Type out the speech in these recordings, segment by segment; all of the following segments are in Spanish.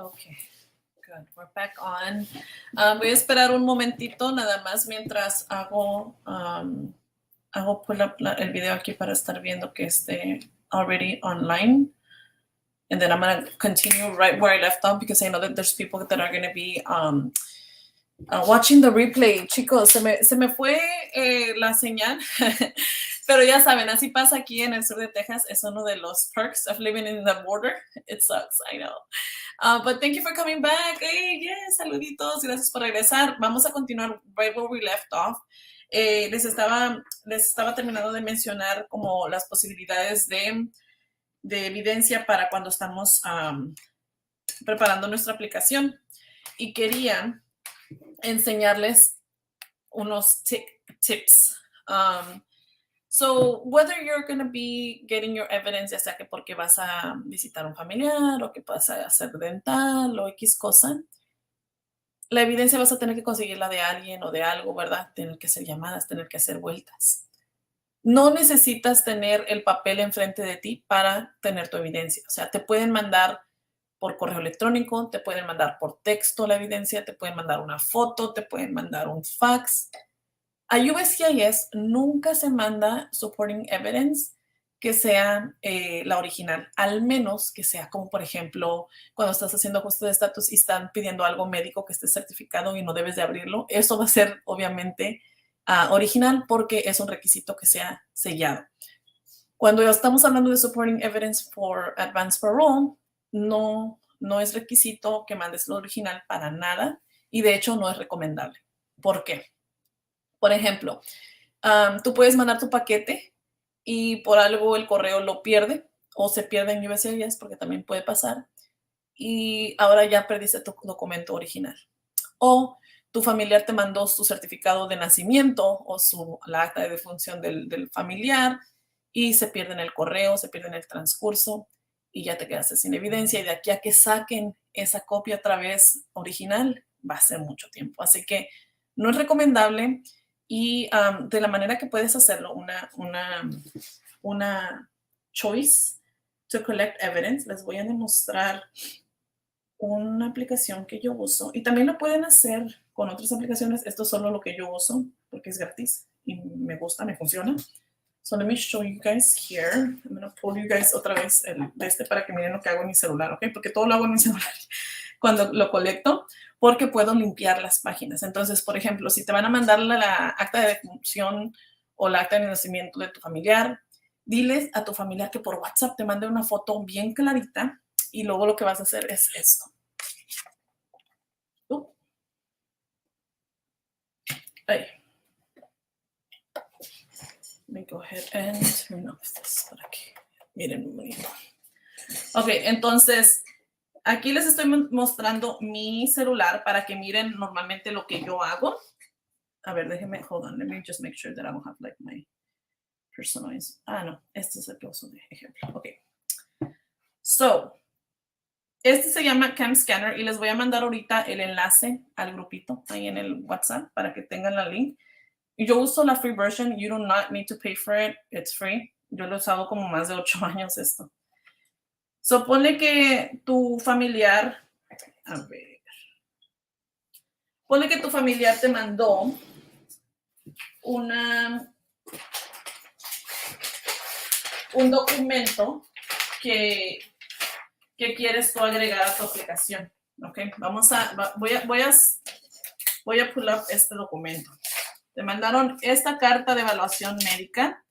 Okay, good. We're back on. Voy a esperar un momentito nada más mientras hago pull up el video aquí para estar viendo que esté already online. And then I'm going to continue right where I left off because I know that there's people that are going to be watching the replay. Chicos, se me fue la señal. Pero ya saben, así pasa aquí en el sur de Texas. Es uno de los perks of living in the border. It sucks, I know. But thank you for coming back. Hey, yes, saluditos. Gracias por regresar. Vamos a continuar right where we left off. Les estaba terminando de mencionar como las posibilidades de evidencia para cuando estamos preparando nuestra aplicación. Y quería enseñarles unos tips. So, whether you're going to be getting your evidence, ya sea que porque vas a visitar a un familiar o que vas a hacer dental o X cosa, la evidencia vas a tener que conseguirla de alguien o de algo, ¿verdad? Tener que hacer llamadas, tener que hacer vueltas. No necesitas tener el papel enfrente de ti para tener tu evidencia. O sea, te pueden mandar por correo electrónico, te pueden mandar por texto la evidencia, te pueden mandar una foto, te pueden mandar un fax. A USCIS nunca se manda supporting evidence que sea la original, al menos que sea como, por ejemplo, cuando estás haciendo ajuste de estatus y están pidiendo algo médico que esté certificado y no debes de abrirlo. Eso va a ser, obviamente, original porque es un requisito que sea sellado. Cuando estamos hablando de supporting evidence for Advance Parole, no es requisito que mandes lo original para nada y, de hecho, no es recomendable. ¿Por qué? Por ejemplo, tú puedes mandar tu paquete y por algo el correo lo pierde o se pierde en USCIS porque también puede pasar y ahora ya perdiste tu documento original. O tu familiar te mandó su certificado de nacimiento o la acta de defunción del familiar y se pierde en el correo, se pierde en el transcurso y ya te quedaste sin evidencia y de aquí a que saquen esa copia otra vez original va a ser mucho tiempo. Así que no es recomendable. Y de la manera que puedes hacerlo, una choice to collect evidence, les voy a demostrar una aplicación que yo uso. Y también lo pueden hacer con otras aplicaciones. Esto es solo lo que yo uso porque es gratis y me gusta, me funciona. So let me show you guys here. I'm going to pull you guys otra vez para que miren lo que hago en mi celular, ¿ok? Porque todo lo hago en mi celular cuando lo colecto, porque puedo limpiar las páginas. Entonces, por ejemplo, si te van a mandar la acta de defunción o la acta de nacimiento de tu familiar, diles a tu familiar que por WhatsApp te mande una foto bien clarita y luego lo que vas a hacer es esto. Ahí. Let me go ahead and turn off this por aquí. Miren un bonito. Ok, entonces aquí les estoy mostrando mi celular para que miren normalmente lo que yo hago. A ver, déjenme, hold on, let me just make sure that I don't have like my personalized. No, este es el que uso de ejemplo. Ok. So, este se llama Cam Scanner y les voy a mandar ahorita el enlace al grupito ahí en el WhatsApp para que tengan la link. Yo uso la free version. You do not need to pay for it. It's free. Yo lo he usado como más de 8 años esto. Supone que tu familiar, ponle que tu familiar te mandó un documento que quieres tú agregar a tu aplicación. ¿Ok? Voy a pull up este documento. Te mandaron esta carta de evaluación médica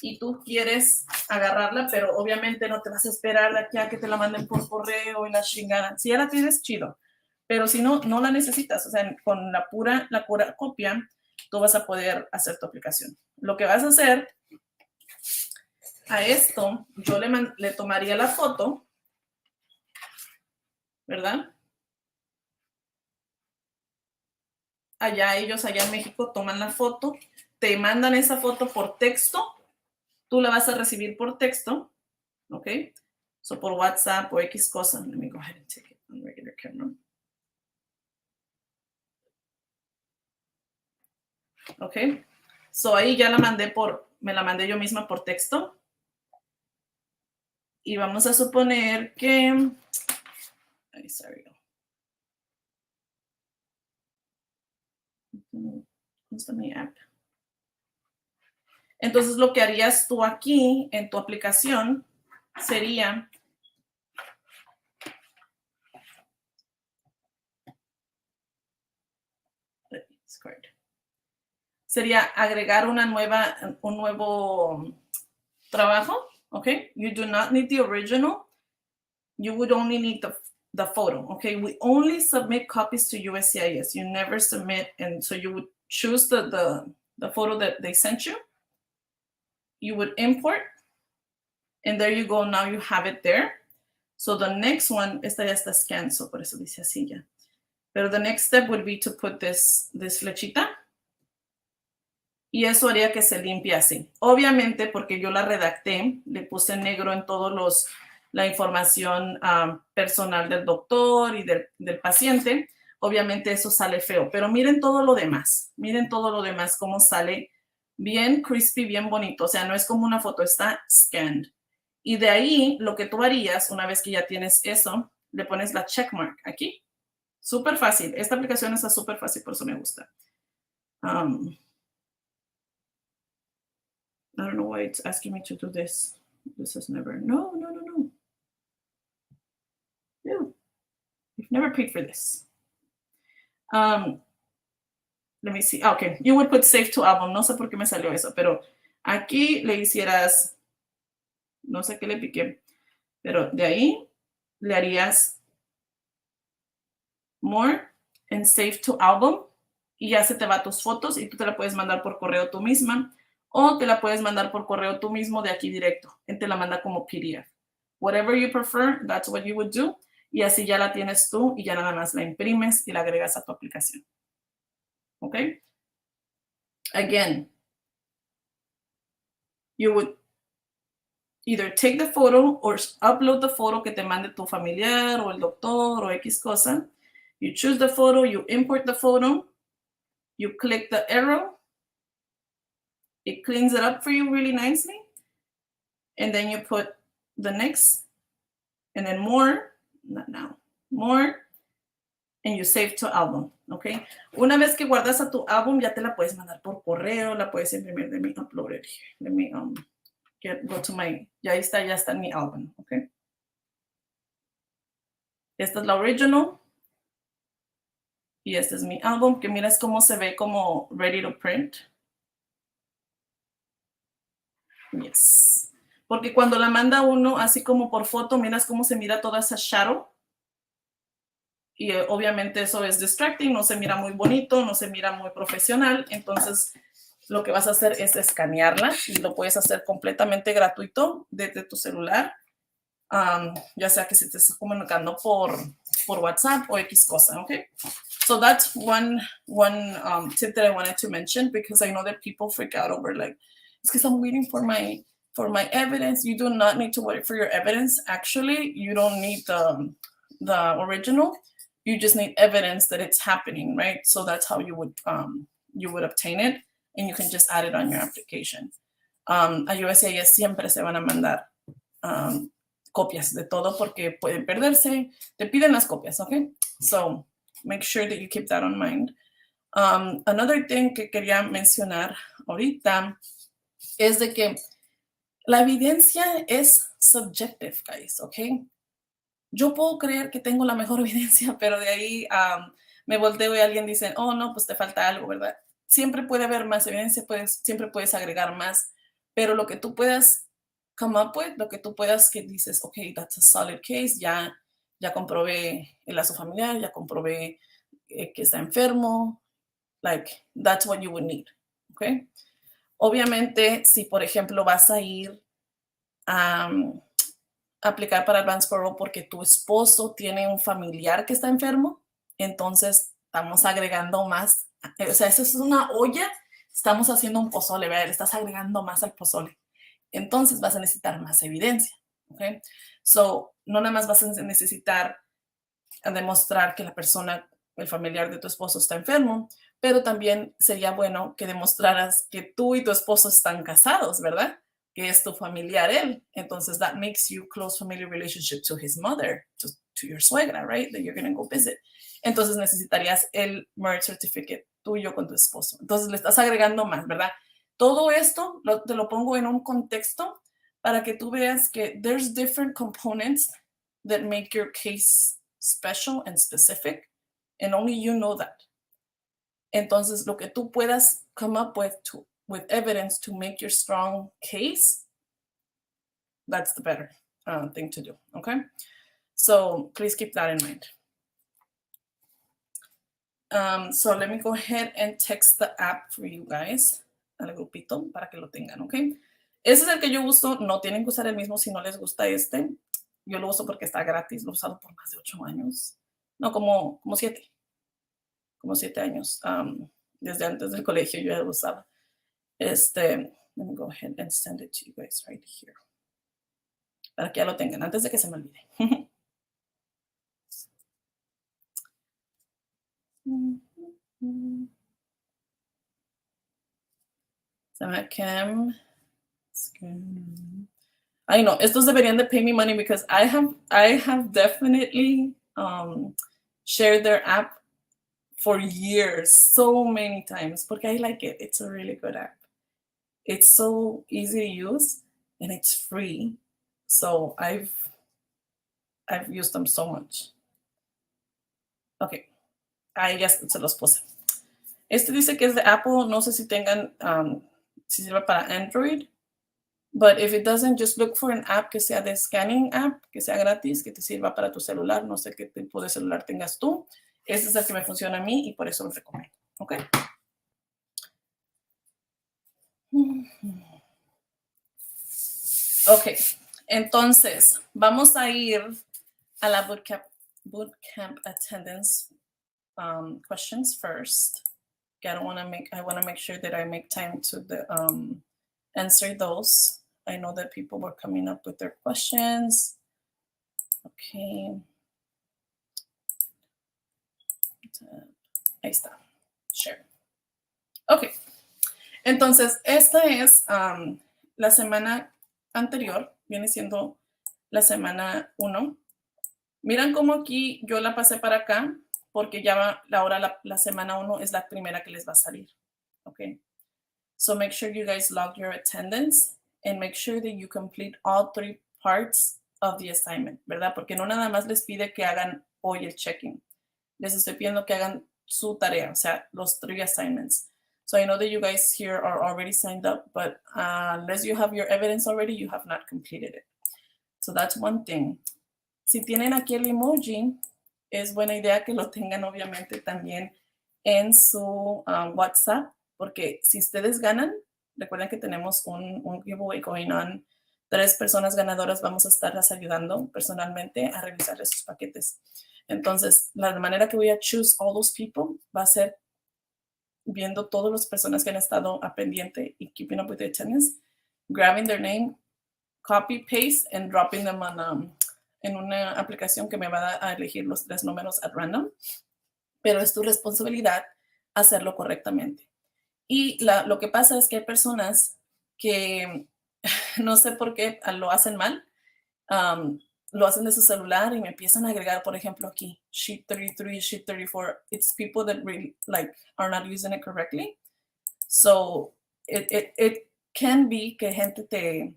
y tú quieres agarrarla, pero obviamente no te vas a esperar de aquí a que te la manden por correo y la chingada. Si ya la tienes, chido. Pero si no, no la necesitas. O sea, con la pura copia, tú vas a poder hacer tu aplicación. Lo que vas a hacer a esto, yo le tomaría la foto, ¿verdad? Ellos allá en México toman la foto, te mandan esa foto por texto, tú la vas a recibir por texto, ¿ok? So por WhatsApp o X cosa. Let me go ahead and take it on regular camera. ¿Ok? So ahí ya me la mandé yo misma por texto. Y vamos a suponer que, sorry, ¿Dónde está mi app? Entonces, lo que harías tú aquí en tu aplicación sería agregar un nuevo trabajo, okay? You do not need the original. You would only need the photo, okay? We only submit copies to USCIS. You never submit, and so you would choose the photo that they sent you. You would import, and there you go. Now you have it there. So the next one, esta ya está scanned, so por eso dice así ya. Pero the next step would be to put this flechita. Y eso haría que se limpie así. Obviamente, porque yo la redacté, le puse negro en todos la información personal del doctor y del paciente. Obviamente eso sale feo, pero miren todo lo demás. Miren todo lo demás, cómo sale bien crispy, bien bonito. O sea, no es como una foto, está scanned. Y de ahí, lo que tú harías, una vez que ya tienes eso, le pones la checkmark aquí. Súper fácil. Esta aplicación está súper fácil, por eso me gusta. I don't know why it's asking me to do this. This has never, no. No, you've never paid for this. Let me see. Okay, you would put save to album. No sé por qué me salió eso, pero aquí le hicieras, no sé qué le piqué, pero de ahí le harías more and save to album y ya se te va tus fotos y tú te la puedes mandar por correo tú misma. O te la puedes mandar por correo tú mismo de aquí directo. Él te la manda como PDF. Whatever you prefer, that's what you would do. Y así ya la tienes tú y ya nada más la imprimes y la agregas a tu aplicación. ¿Ok? Again, you would either take the photo or upload the photo que te mande tu familiar o el doctor o X cosa. You choose the photo, you import the photo, you click the arrow. It cleans it up for you really nicely. And then you put the next, and then more, not now, more, and you save to album, okay? Una vez que guardas a tu álbum, ya te la puedes mandar por correo, la puedes imprimir. Let me upload it here. Let me go to my, ya está en mi álbum, okay? Esta es la original. Y este es mi álbum, que miras cómo se ve como ready to print. Yes. Porque cuando la manda uno así como por foto, miras cómo se mira toda esa shadow. Y obviamente eso es distracting, no se mira muy bonito, no se mira muy profesional. Entonces, lo que vas a hacer es escanearla y lo puedes hacer completamente gratuito desde tu celular. Ya sea que se te esté comunicando por WhatsApp o X cosa, okay? So that's one tip that I wanted to mention because I know that people freak out over like, it's because I'm waiting for my evidence. You do not need to wait for your evidence. Actually, you don't need the original. You just need evidence that it's happening, right? So that's how you would obtain it, and you can just add it on your application. A USCIS siempre se van a mandar copias de todo porque pueden perderse. Te piden las copias, okay? So make sure that you keep that in mind. Another thing que quería mencionar ahorita es de que la evidencia es subjective, guys, ¿ok? Yo puedo creer que tengo la mejor evidencia, pero de ahí me volteo y alguien dice, oh, no, pues te falta algo, ¿verdad? Siempre puede haber más evidencia, siempre puedes agregar más, pero lo que tú puedas come up with, lo que tú puedas que dices, ok, that's a solid case, ya comprobé el lazo familiar, ya comprobé que está enfermo, like, that's what you would need, ¿ok? Obviamente, si por ejemplo vas a ir a aplicar para Advance Parole porque tu esposo tiene un familiar que está enfermo, entonces estamos agregando más. O sea, eso es una olla, estamos haciendo un pozole, ¿verdad? Le estás agregando más al pozole. Entonces vas a necesitar más evidencia, ¿ok? So, no nada más vas a necesitar demostrar que la persona, el familiar de tu esposo está enfermo, pero también sería bueno que demostraras que tú y tu esposo están casados, ¿verdad? Que es tu familiar él. Entonces, that makes you close family relationship to his mother, to your suegra, right? That you're going to go visit. Entonces necesitarías el marriage certificate tuyo con tu esposo. Entonces le estás agregando más, ¿verdad? Todo esto te lo pongo en un contexto para que tú veas que there's different components that make your case special and specific, and only you know that. Entonces, lo que tú puedas come up with evidence to make your strong case, that's the better thing to do, okay? So please keep that in mind. So let me go ahead and text the app for you guys al grupito para que lo tengan, ¿ok? Ese es el que yo uso. No tienen que usar el mismo si no les gusta este. Yo lo uso porque está gratis. Lo he usado por más de 8 años. No, como 7. Como 7 años. Desde antes del colegio yo ya lo usaba. Let me go ahead and send it to you guys right here. Para que ya lo tengan antes de que se me olvide. Cam. I know, estos deberían de pay me money because I have definitely shared their app for years, so many times, porque I like it. It's a really good app. It's so easy to use and it's free. So I've used them so much. Okay, ahí ya se los puse. Este dice que es de Apple, no sé si tengan, si sirve para Android. But if it doesn't, just look for an app que sea de scanning app, que sea gratis, que te sirva para tu celular. No sé qué tipo de celular tengas tú. Este es el que me funciona a mí y por eso lo recomiendo. ¿Ok? Ok. Entonces, vamos a ir a la bootcamp attendance questions first. I want to make sure that I make time to answer those. I know that people were coming up with their questions. Okay. Ahí está. Share. Ok. Entonces, esta es la semana anterior. Viene siendo la semana 1. Miran cómo aquí yo la pasé para acá, porque ya ahora la semana 1 es la primera que les va a salir. Ok. So make sure you guys log your attendance and make sure that you complete all 3 parts of the assignment, ¿verdad? Porque no nada más les pide que hagan hoy el check-in. Les estoy pidiendo que hagan su tarea, o sea, los 3 assignments. So I know that you guys here are already signed up, but unless you have your evidence already, you have not completed it. So that's one thing. Si tienen aquí el emoji, es buena idea que lo tengan obviamente también en su WhatsApp, porque si ustedes ganan, recuerden que tenemos un giveaway going on. 3 personas ganadoras vamos a estarlas ayudando personalmente a revisarles sus paquetes. Entonces, la manera que voy a choose all those people va a ser viendo todas las personas que han estado a pendiente y keeping up with the attendance, grabbing their name, copy, paste, and dropping them en una aplicación que me va a elegir los 3 números at random. Pero es tu responsabilidad hacerlo correctamente. Y lo que pasa es que hay personas que no sé por qué lo hacen mal, lo hacen de su celular y me empiezan a agregar, por ejemplo, aquí, sheet 33, sheet 34. It's people that really are not using it correctly. So it can be que gente te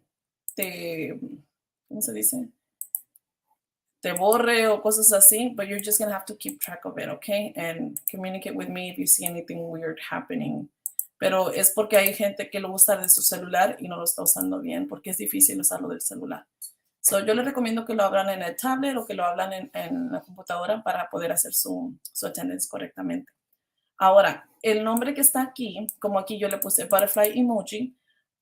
¿cómo se dice? Te borre o cosas así, but you're just going to have to keep track of it, okay? And communicate with me if you see anything weird happening. Pero es porque hay gente que lo usa de su celular y no lo está usando bien, porque es difícil usarlo del celular. So yo les recomiendo que lo abran en el tablet o que lo abran en la computadora para poder hacer su attendance correctamente. Ahora, el nombre que está aquí, como aquí yo le puse butterfly emoji,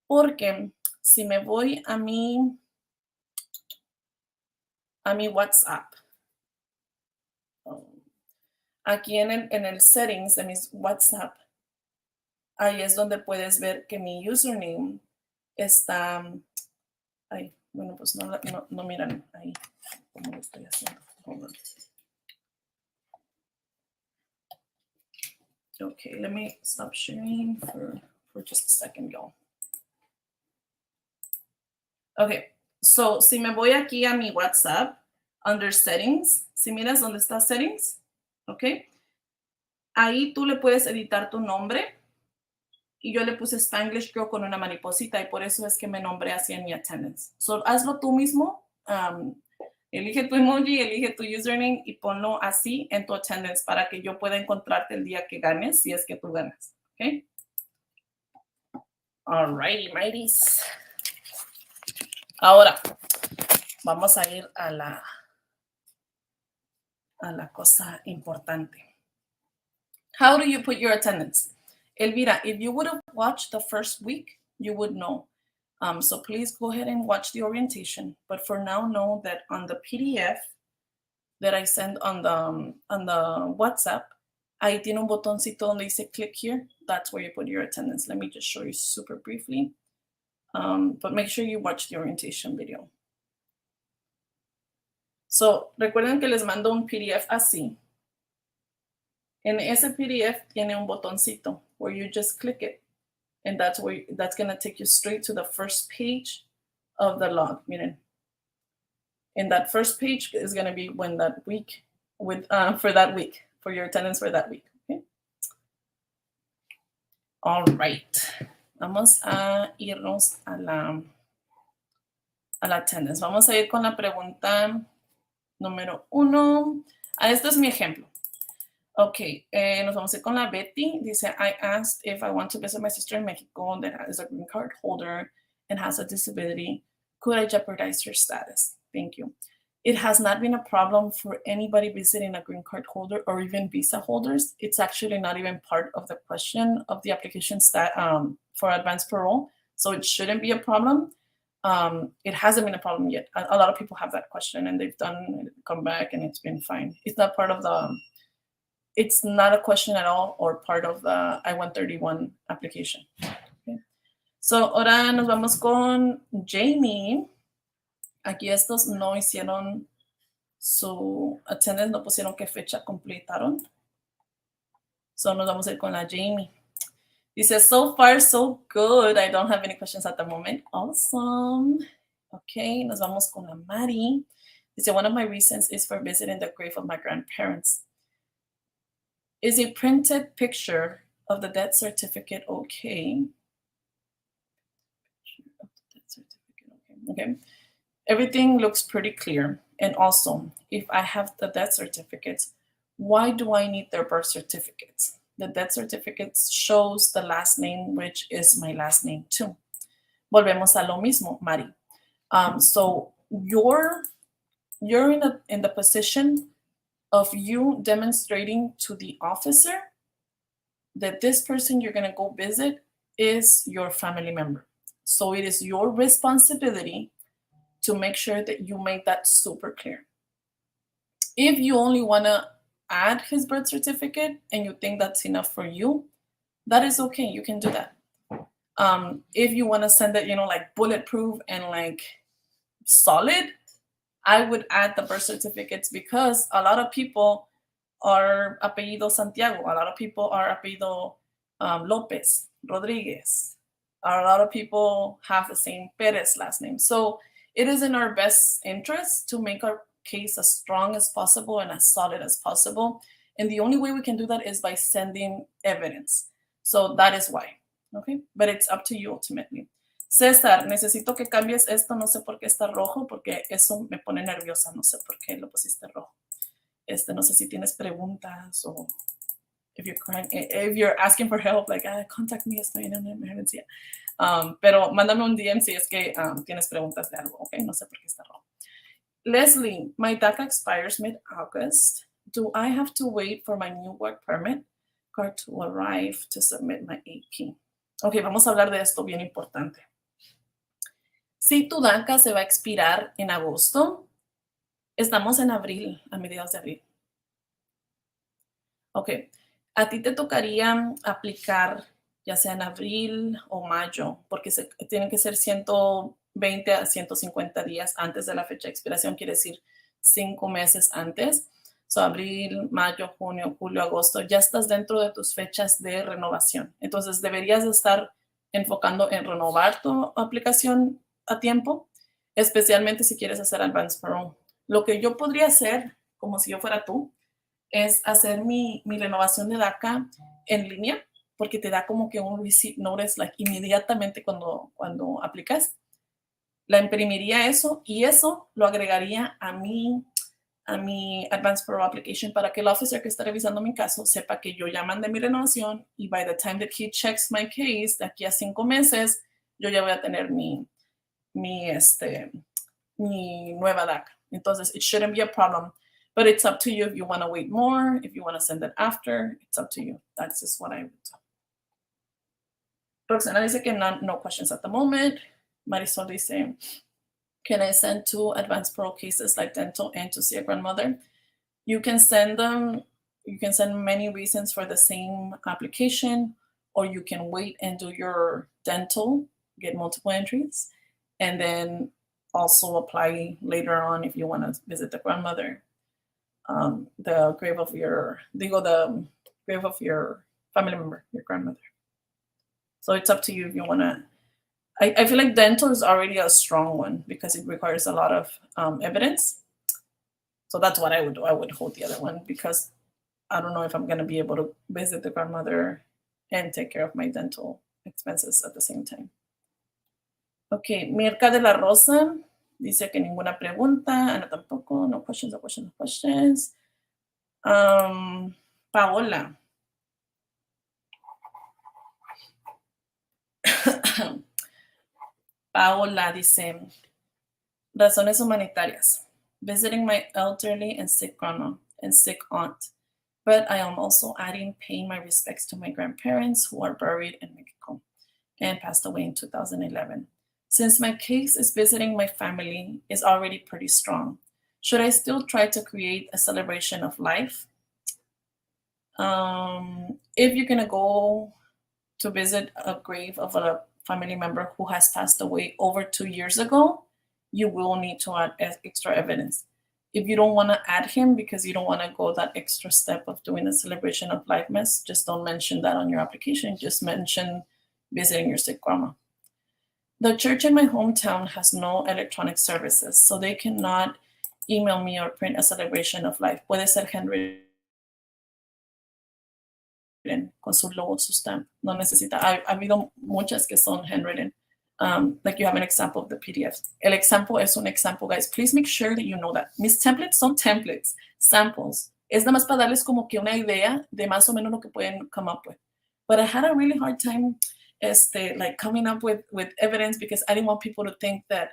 porque si me voy a mi WhatsApp, aquí en el settings de mis WhatsApp, ahí es donde puedes ver que mi username está, bueno, pues no miran ahí cómo lo estoy haciendo. Hold on. Okay, let me stop sharing for just a second, y'all. Okay, so si me voy aquí a mi WhatsApp, under settings, si miras donde está settings, ¿ok? Ahí tú le puedes editar tu nombre y yo le puse Spanglish Girl con una mariposita y por eso es que me nombré así en mi attendance. So, hazlo tú mismo, elige tu emoji, elige tu username y ponlo así en tu attendance para que yo pueda encontrarte el día que ganes, si es que tú ganas, ¿ok? Alrighty, mateys. Ahora, vamos a ir a la cosa importante. How do you put your attendance? Elvira, if you would have watched the first week, you would know. So please go ahead and watch the orientation. But for now, know that on the PDF that I send on the WhatsApp, ahí tiene un botoncito donde dice click here. That's where you put your attendance. Let me just show you super briefly. But make sure you watch the orientation video. So, recuerden que les mando un PDF así. En ese PDF tiene un botoncito where you just click it. And that's going to take you straight to the first page of the log. Miren. And that first page is going to be when that week, for that week, for your attendance for that week. Okay? All right. Vamos a irnos a la attendance. Vamos a ir con la pregunta número 1. Este es mi ejemplo. Ok, nos vamos a ir con la Betty. Dice, I asked if I want to visit my sister in Mexico that is a green card holder and has a disability. Could I jeopardize her status? Thank you. It has not been a problem for anybody visiting a green card holder or even visa holders. It's actually not even part of the question of the application for advance parole. So it shouldn't be a problem. It hasn't been a problem yet. A lot of people have that question and they've come back and it's been fine. It's not part of it's not a question at all or part of the I-131 application. Okay. So ahora nos vamos con Jamie. Aquí estos no hicieron su attendance, no pusieron qué fecha completaron. So nos vamos a ir con la Jamie. Dice, so far so good. I don't have any questions at the moment. Awesome. Okay, nos vamos con la Mari. Dice, one of my reasons is for visiting the grave of my grandparents. Is a printed picture of the death certificate okay? Okay. Everything looks pretty clear. And also, if I have the death certificates, why do I need their birth certificates? The death certificates shows the last name, which is my last name too. Volvemos a lo mismo, Mari. So you're in the position of you demonstrating to the officer that this person you're going to go visit is your family member. So it is your responsibility to make sure that you make that super clear. If you only want to add his birth certificate and you think that's enough for you, that is okay. You can do that. If you want to send it, like bulletproof and like solid, I would add the birth certificates because a lot of people are apellido Santiago. A lot of people are apellido Lopez, Rodriguez. A lot of people have the same Perez last name. So it is in our best interest to make our case as strong as possible and as solid as possible. And the only way we can do that is by sending evidence. So that is why. Okay? But it's up to you ultimately. César, necesito que cambies esto, no sé por qué está rojo, porque eso me pone nerviosa, no sé por qué lo pusiste rojo. No sé si tienes preguntas o if you're asking for help, like, contact me, estoy en una emergencia. Pero mándame un DM si es que tienes preguntas de algo, ok? No sé por qué está rojo. Leslie, my DACA expires mid-August. Do I have to wait for my new work permit card to arrive to submit my AP? Ok, vamos a hablar de esto bien importante. Si tu DACA se va a expirar en agosto, estamos en abril, a mediados de abril. Ok, a ti te tocaría aplicar ya sea en abril o mayo, porque tienen que ser 120 a 150 días antes de la fecha de expiración, quiere decir 5 meses antes. So, abril, mayo, junio, julio, agosto, ya estás dentro de tus fechas de renovación. Entonces, deberías estar enfocando en renovar tu aplicación a tiempo, especialmente si quieres hacer Advance Parole. Lo que yo podría hacer, como si yo fuera tú, es hacer mi renovación de DACA en línea, porque te da como que un receipt notice like, inmediatamente cuando aplicas. La imprimiría eso y eso lo agregaría a mi Advance Parole application para que el officer que está revisando mi caso sepa que yo ya mandé mi renovación y by the time that he checks my case, de aquí a 5 meses, yo ya voy a tener mi nueva DACA. Entonces, it shouldn't be a problem. But it's up to you if you want to wait more, if you want to send it after. It's up to you. That's just what I would do. Roxana dice que no questions at the moment. Marisol dice, can I send 2 Advance Parole cases like dental and to see a grandmother? You can send them. You can send many reasons for the same application, or you can wait and do your dental, get multiple entries, and then also apply later on if you want to visit the grandmother, the grave of your family member, your grandmother. So it's up to you if you want to. I feel like dental is already a strong one because it requires a lot of evidence. So that's what I would do. I would hold the other one because I don't know if I'm going to be able to visit the grandmother and take care of my dental expenses at the same time. Okay, Mirka de la Rosa dice que ninguna pregunta. Ana tampoco. No questions, no questions, no questions. Paola. Paola dice, razones humanitarias. Visiting my elderly and sick grandma and sick aunt. But I am also adding paying my respects to my grandparents who are buried in Mexico and passed away in 2011. Since my case is visiting my family is already pretty strong, should I still try to create a celebration of life? If you're gonna go to visit a grave of a family member who has passed away over 2 years ago, you will need to add extra evidence. If you don't want to add him because you don't want to go that extra step of doing a celebration of life mess, just don't mention that on your application. Just mention visiting your sick grandma. The church in my hometown has no electronic services, so they cannot email me or print a celebration of life. Puede ser handwritten con su logo, su stamp. No necesita. Ha habido muchas que son handwritten. Like you have an example of the PDF. El example es un example, guys. Please make sure that you know that. Mis templates son templates, samples. Es nada más para darles como que una idea de más o menos lo que pueden come up with. But I had a really hard time like coming up with evidence because I didn't want people to think that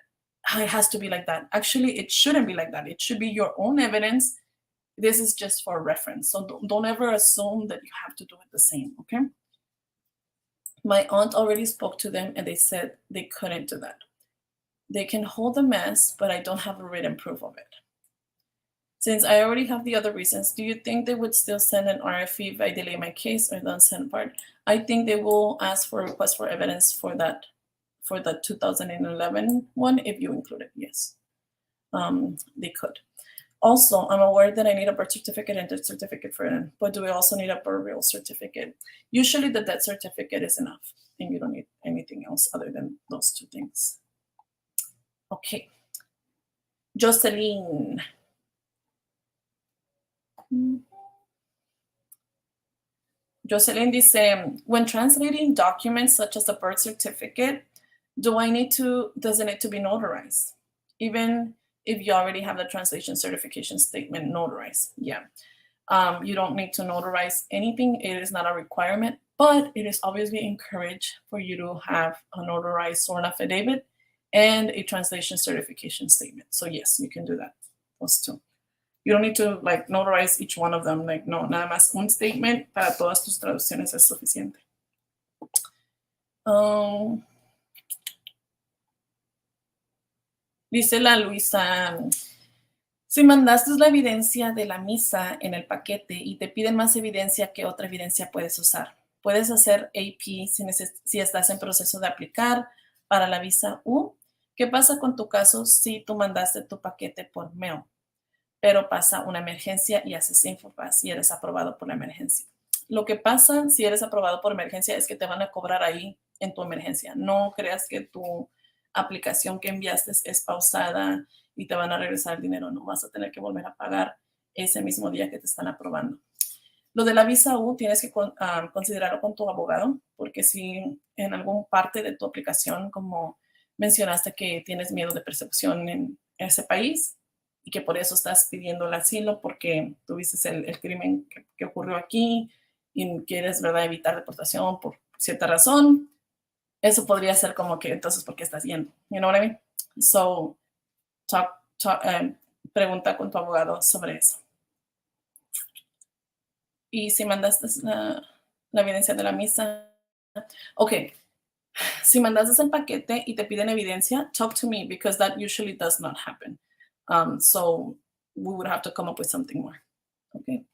it has to be like that. Actually, it shouldn't be like that. It should be your own evidence. This is just for reference. So don't ever assume that you have to do it the same, okay? My aunt already spoke to them and they said they couldn't do that. They can hold the mass, but I don't have a written proof of it. Since I already have the other reasons, do you think they would still send an RFE if I delay my case or don't send part? I think they will ask for a request for evidence for that, for the 2011 one, if you include it, yes. They could. Also, I'm aware that I need a birth certificate and death certificate for them, but do we also need a burial certificate? Usually the death certificate is enough, and you don't need anything else other than those 2 things. Okay. Jocelyn. Jocelyn dice, when translating documents such as a birth certificate, does it need to be notarized? Even if you already have the translation certification statement notarized. Yeah. You don't need to notarize anything. It is not a requirement, but it is obviously encouraged for you to have a notarized sworn affidavit and a translation certification statement. So yes, you can do that, those 2. You don't need to like notarize each one of them. Like, no, nada más un statement para todas tus traducciones es suficiente. Dice la Luisa, si mandaste la evidencia de la misa en el paquete y te piden más evidencia, ¿qué otra evidencia puedes usar? Puedes hacer AP si estás en proceso de aplicar para la visa U. ¿Qué pasa con tu caso si tú mandaste tu paquete por mail, pero pasa una emergencia y haces InfoPass y eres aprobado por la emergencia? Lo que pasa si eres aprobado por emergencia es que te van a cobrar ahí en tu emergencia. No creas que tu aplicación que enviaste es pausada y te van a regresar el dinero. No vas a tener que volver a pagar ese mismo día que te están aprobando. Lo de la visa U tienes que considerarlo con tu abogado, porque si en alguna parte de tu aplicación, como mencionaste que tienes miedo de persecución en ese país y que por eso estás pidiendo el asilo porque tuviste el crimen que ocurrió aquí y quieres, ¿verdad?, evitar deportación por cierta razón, eso podría ser como que entonces, ¿por qué estás yendo? You know what I mean? So, pregunta con tu abogado sobre eso. Y si mandaste la evidencia de la misa, ok, si mandaste el paquete y te piden evidencia, talk to me because that usually does not happen. So we would have to come up with something more. Okay.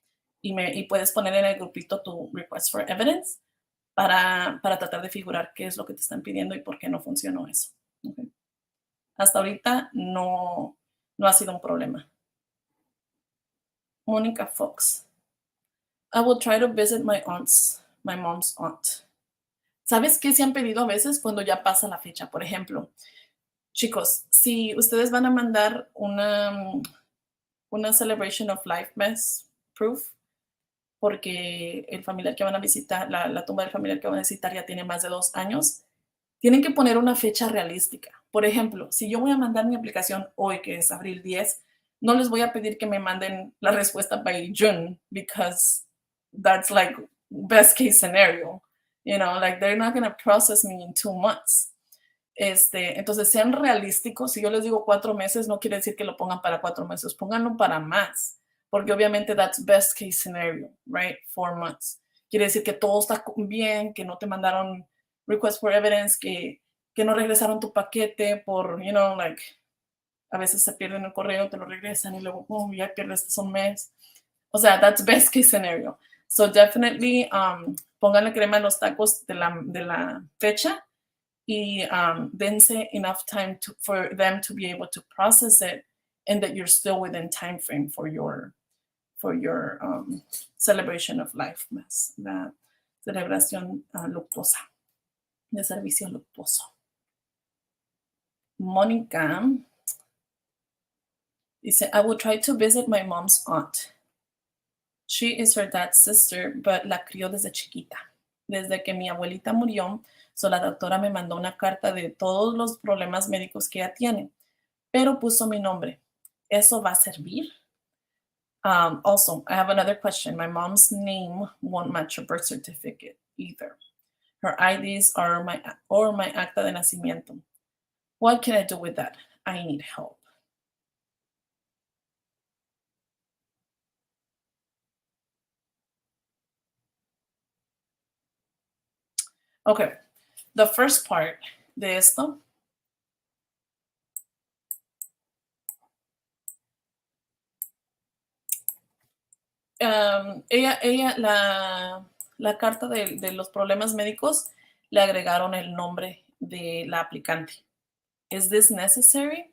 Y puedes poner en el grupito tu request for evidence para tratar de figurar qué es lo que te están pidiendo y por qué no funcionó eso. Okay. Hasta ahorita no ha sido un problema. Mónica Fox. I will try to visit my mom's aunt. ¿Sabes qué se han pedido a veces cuando ya pasa la fecha? Por ejemplo, chicos, si ustedes van a mandar una celebration of life mess proof, porque el familiar que van a visitar, la tumba del familiar que van a visitar ya tiene más de 2 años, tienen que poner una fecha realística. Por ejemplo, si yo voy a mandar mi aplicación hoy, que es abril 10, no les voy a pedir que me manden la respuesta by June, because that's like best case scenario. You know, like they're not going to process me in 2 months. Entonces, sean realísticos. Si yo les digo 4 meses, no quiere decir que lo pongan para 4 meses, pónganlo para más, porque obviamente that's best case scenario, right? 4 months. Quiere decir que todo está bien, que no te mandaron request for evidence, que no regresaron tu paquete por, you know, like, a veces se pierden el correo, te lo regresan y luego, ya pierdes un mes. O sea, that's best case scenario. So definitely, pónganle crema en los tacos de la fecha y dense enough time for them to be able to process it, and that you're still within time frame for your celebration of life mass, la celebración luctuosa, de servicio luctuoso. Mónica dice, I will try to visit my mom's aunt. She is her dad's sister, but la crió desde chiquita. Desde que mi abuelita murió, la doctora me mandó una carta de todos los problemas médicos que ella tiene, pero puso mi nombre. ¿Eso va a servir? Also, I have another question. My mom's name won't match her birth certificate either. Her IDs are my acta de nacimiento. What can I do with that? I need help. Okay, the first part de esto. La carta de los problemas médicos le agregaron el nombre de la aplicante. Is this necessary?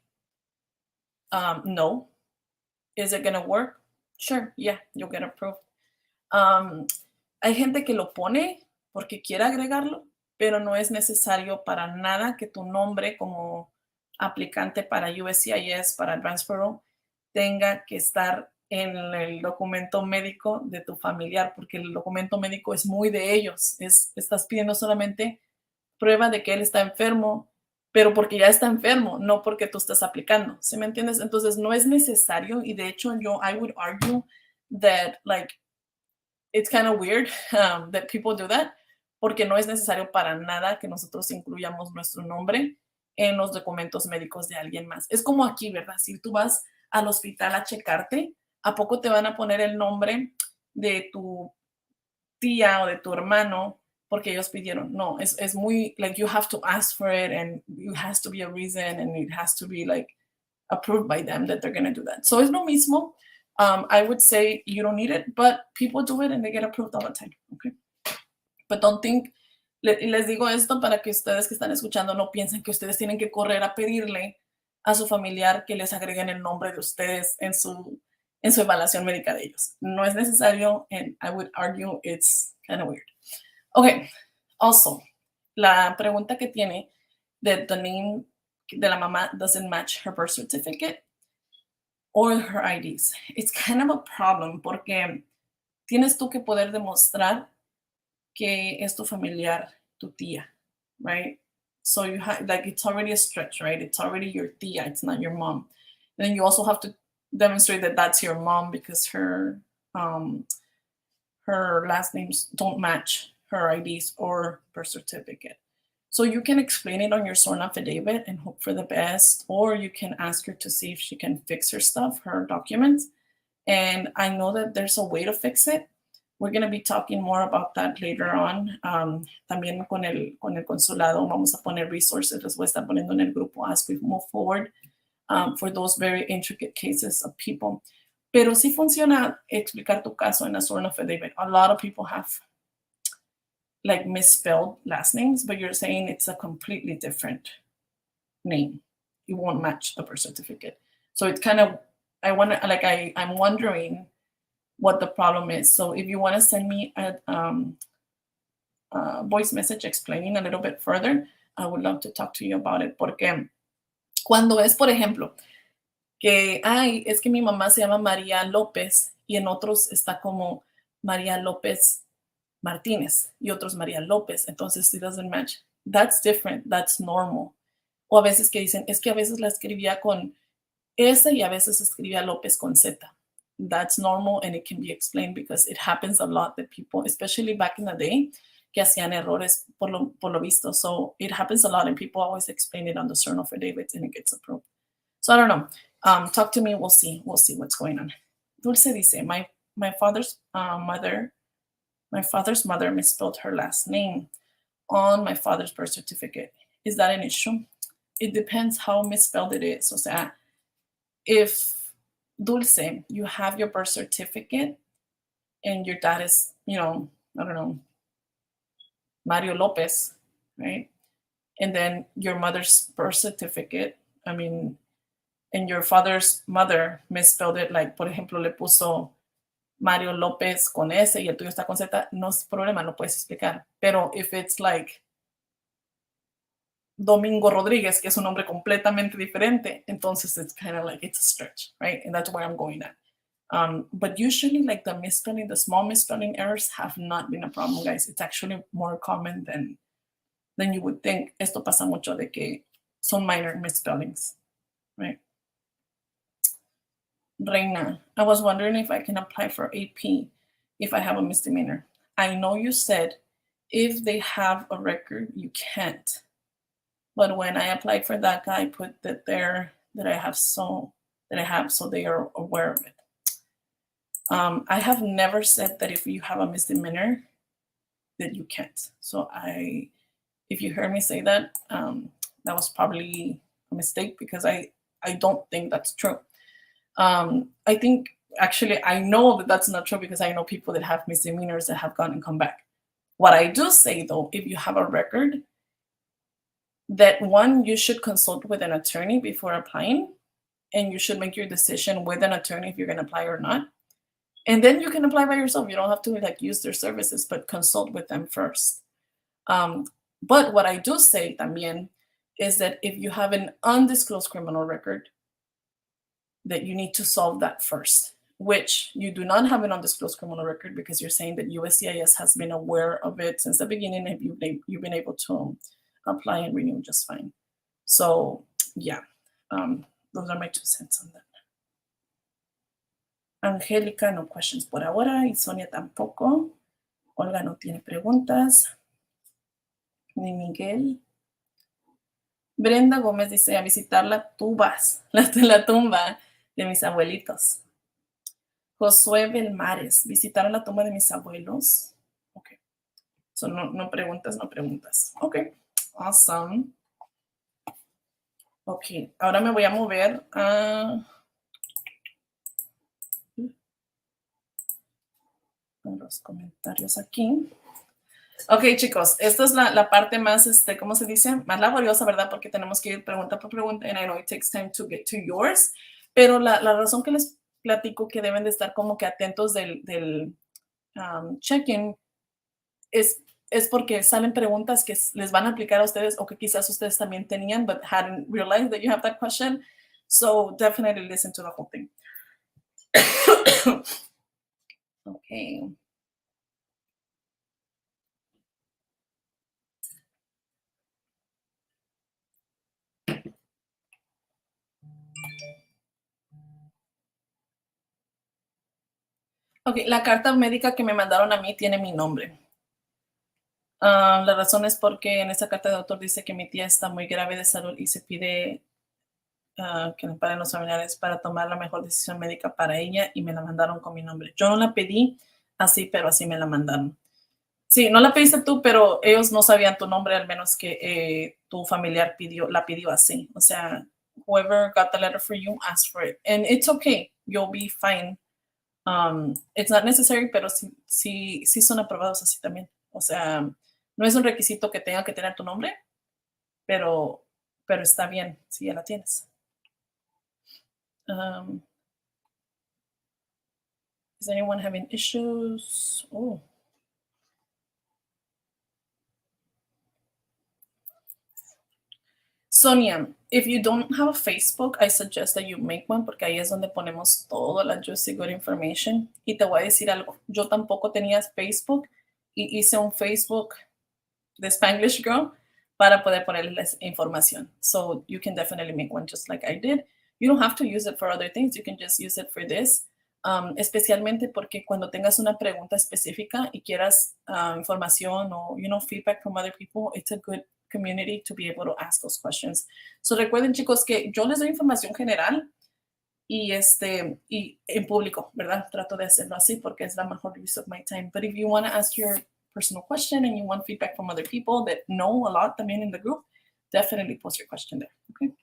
No. Is it going to work? Sure, yeah, you'll get approved. Hay gente que lo pone porque quiere agregarlo, pero no es necesario para nada que tu nombre como aplicante para USCIS, para Advance Parole, tenga que estar en el documento médico de tu familiar, porque el documento médico es muy de ellos. Estás pidiendo solamente prueba de que él está enfermo, pero porque ya está enfermo, no porque tú estás aplicando. ¿Sí me entiendes? Entonces no es necesario, y de hecho I would argue that like it's kind of weird that people do that, porque no es necesario para nada que nosotros incluyamos nuestro nombre en los documentos médicos de alguien más. Es como aquí, ¿verdad? Si tú vas al hospital a checarte, ¿a poco te van a poner el nombre de tu tía o de tu hermano porque ellos pidieron? No, es muy, like, you have to ask for it, and it has to be a reason, and it has to be, like, approved by them that they're going to do that. So es lo mismo. I would say you don't need it, but people do it and they get approved all the time, okay? But don't think, les digo esto para que ustedes que están escuchando no piensen que ustedes tienen que correr a pedirle a su familiar que les agreguen el nombre de ustedes en su evaluación médica de ellos. No es necesario, and I would argue it's kind of weird. Okay, also, la pregunta que tiene that the name de la mamá doesn't match her birth certificate. or her IDs. It's kind of a problem porque tienes tú que poder demostrar que es tu familiar, tu tía, right? So you have, like, it's already a stretch, right? It's already your tía, it's not your mom. And then you also have to demonstrate that that's your mom because her last names don't match her IDs or birth certificate. So you can explain it on your sworn affidavit and hope for the best, or you can ask her to see if she can fix her stuff, her documents. And I know that there's a way to fix it. We're going to be talking more about that later on. También con el consulado vamos a poner resources, les voy a estar poniendo en el grupo as we move forward for those very intricate cases of people. Pero sí funciona explicar tu caso en a sworn affidavit. A lot of people have like misspelled last names, but you're saying it's a completely different name. It won't match the birth certificate. So it's kind of, I'm wondering what the problem is. So if you want to send me a voice message explaining a little bit further, I would love to talk to you about it. Porque cuando es, por ejemplo, que, ay, es que mi mamá se llama María López y en otros está como María López Martínez y otros María López, entonces it doesn't match. That's different, that's normal. O a veces que dicen, es que a veces la escribía con S y a veces escribía López con Z. That's normal and it can be explained because it happens a lot that people, especially back in the day, que hacían errores por lo visto. So it happens a lot and people always explain it on the sworn affidavit and it gets approved. So I don't know. Talk to me, we'll see what's going on. Dulce dice, my father's mother misspelled her last name on my father's birth certificate. Is that an issue? It depends how misspelled it is. O sea, if Dulce, you have your birth certificate and your dad is, I don't know, Mario Lopez, right? And then your mother's birth certificate, and your father's mother misspelled it, like, por ejemplo, le puso Mario López con S y el tuyo está con Z, no es problema, lo puedes explicar. Pero if it's like Domingo Rodríguez, que es un nombre completamente diferente, entonces it's kind of like it's a stretch, right? And that's where I'm going at. But usually, like the small misspelling errors have not been a problem, guys. It's actually more common than you would think. Esto pasa mucho de que son minor misspellings, right? Reina, I was wondering if I can apply for AP if I have a misdemeanor. I know you said if they have a record, you can't. But when I applied for Daca, I put that I have so they are aware of it. I have never said that if you have a misdemeanor that you can't. So if you heard me say that, that was probably a mistake because I don't think that's true. I think actually I know that that's not true because I know people that have misdemeanors that have gone and come back. What I do say though, if you have a record, that one, you should consult with an attorney before applying, and you should make your decision with an attorney if you're going to apply or not. And then you can apply by yourself. You don't have to use their services, but consult with them first. But what I do say también is that if you have an undisclosed criminal record, that you need to solve that first, which you do not have an undisclosed criminal record because you're saying that USCIS has been aware of it since the beginning and you've been able to apply and renew just fine. So yeah, those are my 2 cents on that. Angélica, no questions por ahora, y Sonia tampoco. Olga no tiene preguntas. Ni Miguel. Brenda Gómez dice, a visitar la tumba de mis abuelitos. Josué Belmares, ¿visitaron la tumba de mis abuelos? Ok. So no preguntas. Ok. Awesome. Ok, ahora me voy a mover a los comentarios aquí. Ok, chicos, esta es la parte más, ¿cómo se dice? Más laboriosa, ¿verdad? Porque tenemos que ir pregunta por pregunta, and I know it takes time to get to yours, pero la razón que les platico que deben de estar como que atentos del check-in es porque salen preguntas que les van a aplicar a ustedes o que quizás ustedes también tenían, but hadn't realized that you have that question. So definitely listen to the whole thing. Okay. Ok, la carta médica que me mandaron a mí tiene mi nombre. La razón es porque en esa carta de doctor dice que mi tía está muy grave de salud y se pide que le paren los familiares para tomar la mejor decisión médica para ella y me la mandaron con mi nombre. Yo no la pedí así, pero así me la mandaron. Sí, no la pediste tú, pero ellos no sabían tu nombre, al menos que tu familiar la pidió así. O sea, whoever got the letter for you asked for it. And it's okay. You'll be fine. It's not necessary, pero sí son aprobados así también. O sea, no es un requisito que tenga que tener tu nombre, pero, pero está bien si ya la tienes. Is anyone having issues? Oh. Sonia, if you don't have a Facebook, I suggest that you make one porque ahí es donde ponemos toda la juicy good information. Y te voy a decir algo, yo tampoco tenía Facebook y hice un Facebook de Spanglish Girl para poder ponerles información. So you can definitely make one just like I did. You don't have to use it for other things, you can just use it for this. Especialmente porque cuando tengas una pregunta específica y quieras información o feedback from other people, it's a good community to be able to ask those questions. So recuerden, chicos, que yo les doy información general y en público, ¿verdad? Trato de hacerlo así porque es la mejor use of my time. But if you want to ask your personal question and you want feedback from other people that know a lot también in the group, definitely post your question there. Okay.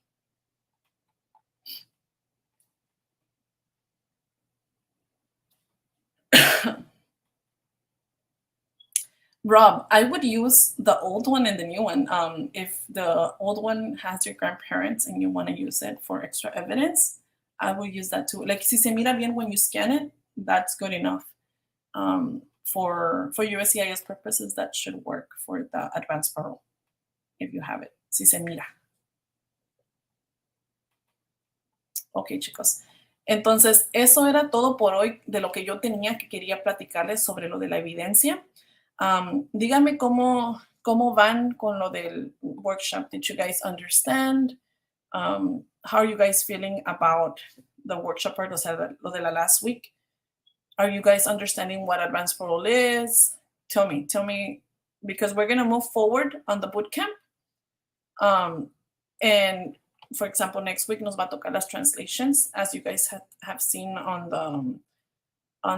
Rob, I would use the old one and the new one. If the old one has your grandparents and you want to use it for extra evidence, I will use that too. Like, si se mira bien when you scan it, that's good enough. For USCIS purposes, that should work for the Advance Parole, if you have it. Si se mira. Ok, chicos. Entonces, eso era todo por hoy de lo que yo tenía que quería platicarles sobre lo de la evidencia. Díganme cómo van con lo del workshop. Did you guys understand? How are you guys feeling about the workshop part, o sea, lo de la last week? Are you guys understanding what Advance Parole is? Tell me, because we're going to move forward on the bootcamp. And for example, next week nos va a tocar las translations, as you guys have seen on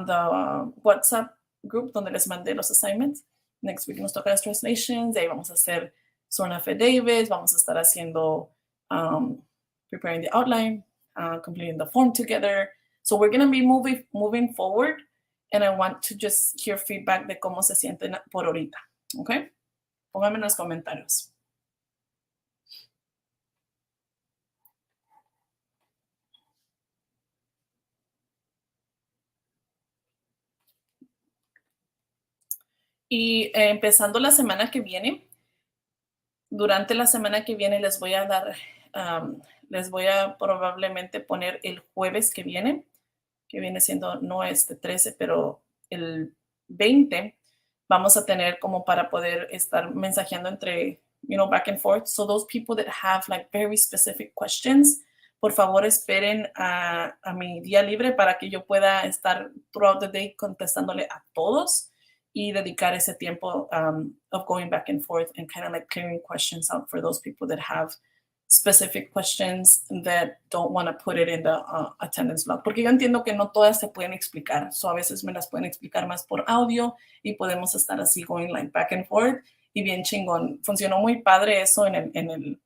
the WhatsApp group donde les mandé los assignments. Next week nos toca las translations, de ahí vamos a hacer sworn affidavits, vamos a estar haciendo preparing the outline, completing the form together. So we're going to be moving forward, and I want to just hear feedback de cómo se sienten por ahorita. Okay? Pónganme en los comentarios. Y empezando la semana que viene, durante la semana que viene les voy a dar, les voy a probablemente poner el jueves que viene siendo no este 13, pero el 20, vamos a tener como para poder estar mensajeando entre, back and forth. So those people that have like very specific questions, por favor esperen a mi día libre para que yo pueda estar throughout the day contestándole a todos y dedicar ese tiempo of going back and forth and kind of like clearing questions out for those people that have specific questions that don't want to put it in the attendance log. Porque yo entiendo que no todas se pueden explicar. So a veces me las pueden explicar más por audio y podemos estar así going like back and forth y bien chingón. Funcionó muy padre eso en el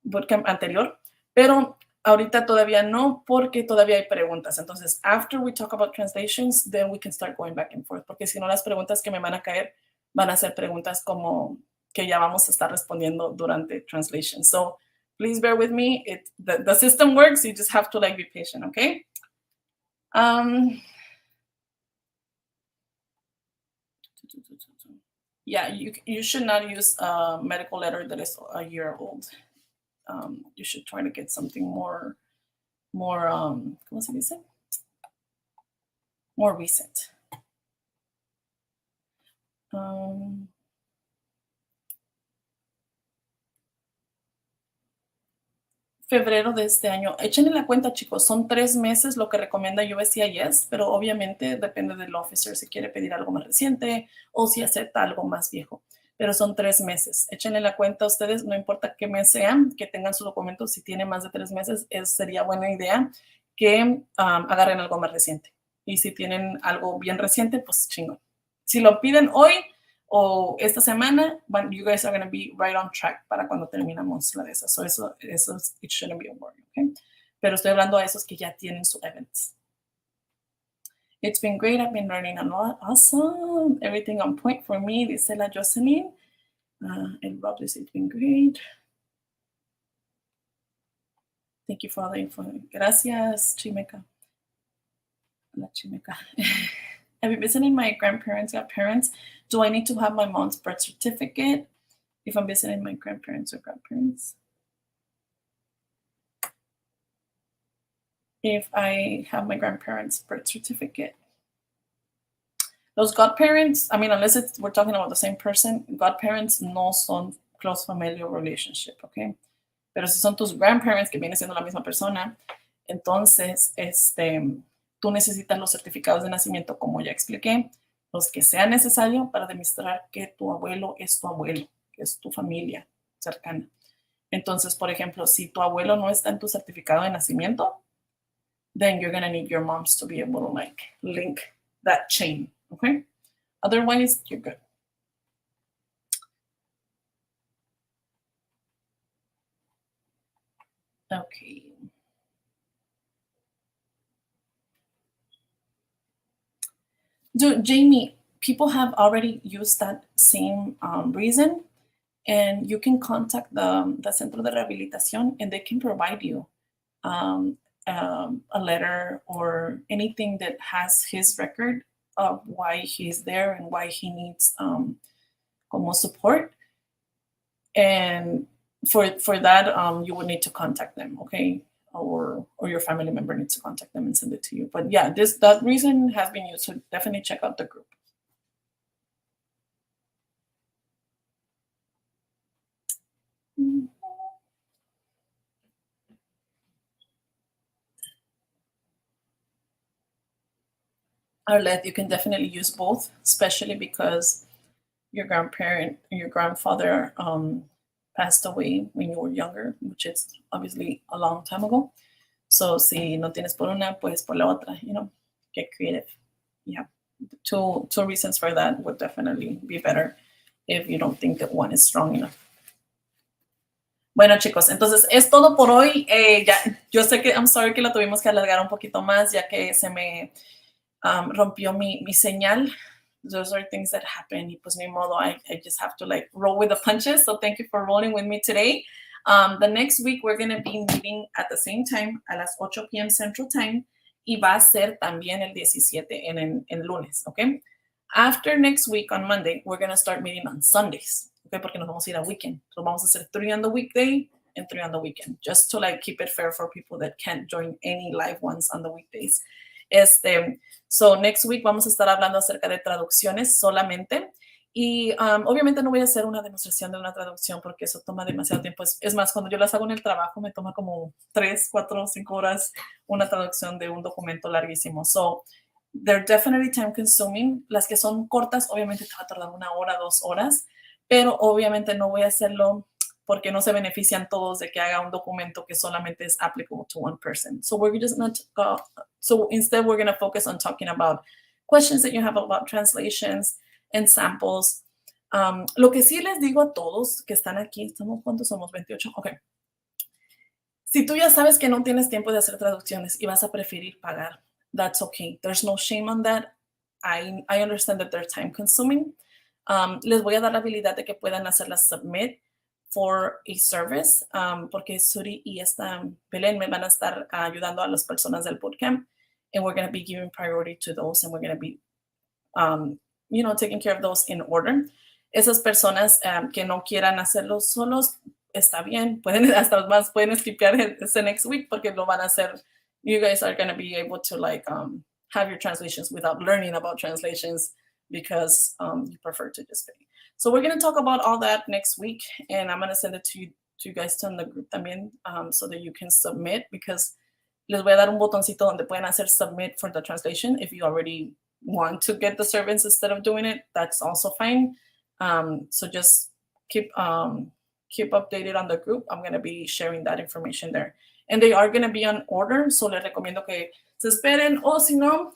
bootcamp anterior, pero ahorita todavía no, porque todavía hay preguntas. Entonces, after we talk about translations, then we can start going back and forth, porque si no, las preguntas que me van a caer van a ser preguntas como que ya vamos a estar respondiendo durante translation. So, please bear with me. The system works. You just have to like be patient, okay? Yeah, you should not use a medical letter that is a year old. You should try to get something more ¿cómo se dice? more recent. Febrero de este año. Échenle la cuenta, chicos. Son 3 meses lo que recomienda USCIS, pero obviamente depende del officer si quiere pedir algo más reciente o si acepta algo más viejo. Pero son 3 meses. Échenle la cuenta a ustedes, no importa qué mes sean, que tengan sus documentos. Si tiene más de 3 meses, sería buena idea que agarren algo más reciente. Y si tienen algo bien reciente, pues chingón. Si lo piden hoy o esta semana, you guys are going to be right on track para cuando terminamos la de esas. So eso it shouldn't be a worry, okay? Pero estoy hablando a esos que ya tienen su evidence. It's been great. I've been learning a lot. Awesome. Everything on point for me, dice la Jocelyn. And Rob dice, it's been great. Thank you for all the info. Gracias, Chimeca. La Chimeca. Have you visited my grandparents, godparents? Do I need to have my mom's birth certificate if I'm visiting my grandparents or godparents? If I have my grandparents' birth certificate. Those godparents, I mean, unless we're talking about the same person, godparents no son close familial relationship, okay? Pero si son tus grandparents, que viene siendo la misma persona, entonces, tú necesitas los certificados de nacimiento, como ya expliqué, los que sea necesario para demostrar que tu abuelo es tu abuelo, que es tu familia cercana. Entonces, por ejemplo, si tu abuelo no está en tu certificado de nacimiento, then you're going to need your moms to be able to like link that chain, okay? Otherwise, you're good. Okay. Jamie, people have already used that same reason, and you can contact the Centro de Rehabilitación, and they can provide you a letter or anything that has his record of why he's there and why he needs como support. And for that, you would need to contact them, okay? Or your family member needs to contact them and send it to you. But yeah, that reason has been used, so definitely check out the group. Arlette, you can definitely use both, especially because your grandparent and your grandfather passed away when you were younger, which is obviously a long time ago. So si no tienes por una, pues por la otra, you know, get creative. Yeah, two reasons for that would definitely be better if you don't think that one is strong enough. Bueno, chicos, entonces es todo por hoy. Ya, yo sé que, I'm sorry que la tuvimos que alargar un poquito más, ya que se me rompió mi señal. Those are things that happen. Y pues ni modo, I just have to like roll with the punches. So thank you for rolling with me today. The next week we're going to be meeting at the same time a las 8 p.m. Central Time. Y va a ser también el 17 en lunes, okay? After next week on Monday, we're going to start meeting on Sundays, okay? Porque nos vamos a ir a weekend. So vamos a hacer 3 on the weekday and 3 on the weekend, just to like keep it fair for people that can't join any live ones on the weekdays. So next week vamos a estar hablando acerca de traducciones solamente. Y obviamente no voy a hacer una demostración de una traducción porque eso toma demasiado tiempo. Es más, cuando yo las hago en el trabajo me toma como 3, 4, 5 horas una traducción de un documento larguísimo. So they're definitely time consuming. Las que son cortas obviamente te va a tardar 1 hora, 2 horas, pero obviamente no voy a hacerlo porque no se benefician todos de que haga un documento que solamente es applicable to one person. So we're just not, so instead we're going to focus on talking about questions that you have about translations and samples. Lo que sí les digo a todos que están aquí, ¿cuántos somos? 28, ok. Si tú ya sabes que no tienes tiempo de hacer traducciones y vas a preferir pagar, that's okay. There's no shame on that. I understand that they're time consuming. Les voy a dar la habilidad de que puedan hacerlas submit for a service, porque Suri y Belén me van a estar ayudando a las personas del bootcamp, and we're going to be giving priority to those, and we're going to be, taking care of those in order. Esas personas que no quieran hacerlo solos, está bien, hasta pueden skipear ese next week, porque lo van a hacer. You guys are going to be able to have your translations without learning about translations because you prefer to just pay. So we're going to talk about all that next week, and I'm going to send it to you guys in the group también, so that you can submit, because les voy a dar un botoncito donde pueden hacer submit for the translation. If you already want to get the service instead of doing it, that's also fine. So just keep updated on the group. I'm going to be sharing that information there. And they are going to be on order, so les recomiendo que se esperen, o si no,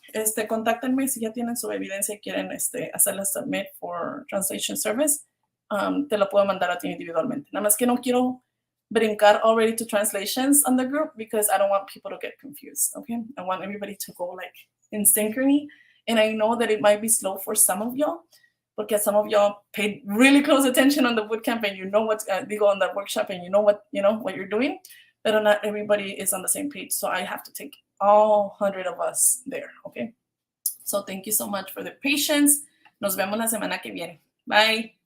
contáctenme si ya tienen su evidencia y quieren hacerla submit for translation service. Te lo puedo mandar a ti individualmente. Nada más que no quiero brincar already to translations on the group because I don't want people to get confused, okay? I want everybody to go like in synchrony. And I know that it might be slow for some of y'all, because some of y'all paid really close attention on the bootcamp and you know what's go on the workshop and you know what you're doing, but not everybody is on the same page. So I have to take all 100 of us there, okay? So thank you so much for the patience. Nos vemos la semana que viene. Bye.